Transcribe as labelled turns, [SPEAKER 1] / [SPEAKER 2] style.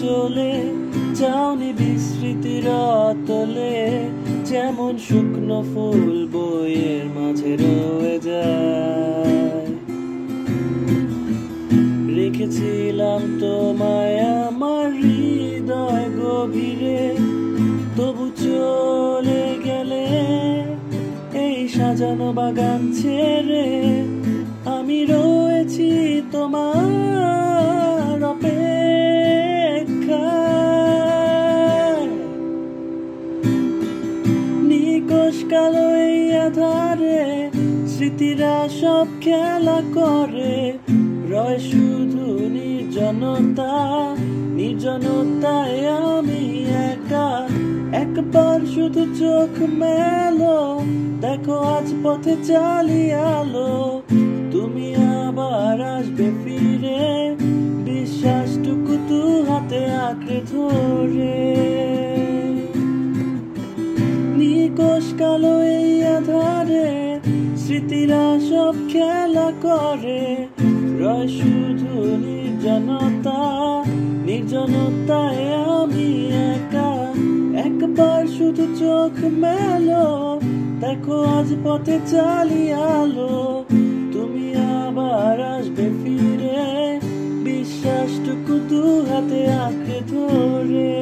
[SPEAKER 1] চলে যাওনি বিস্মৃতির অতলে, যেমন শুকনো ফুল বইয়ের মাঝে রয়ে যায়। রেখেছিলাম তোমায় আমার হৃদয় গভীরে, তবু চলে গেলে এই সাজানো বাগান ছেড়ে। আমি রয়েছি তোমার অপেক্ষায়, নিকশ কালো এই আধারে স্মৃতিরা সব খেলা করে। রয় শুধু নির্জনতা, নির্জনতায় আমি একা। একবার শুধু চোখ মেলো, দেখো আজ পথে চালিয়ে আলো। তুমি আবার আসবে ফিরে, বিশ্বাসটুকু দু হাতে আঁকড়ে ধরে। নিকশ কালো এই আধারে স্মৃতিরা সব খেলা করে। রয় শুধু নির্জনতা, নির্জনতায় আমি একা। একবার শুধু চোখ মেলো, দেখো আজ পথে চালিয়ে আলো। তুমি আবার আসবে ফিরে, বিশ্বাসটুকু দু হাতে আঁকড়ে ধরে।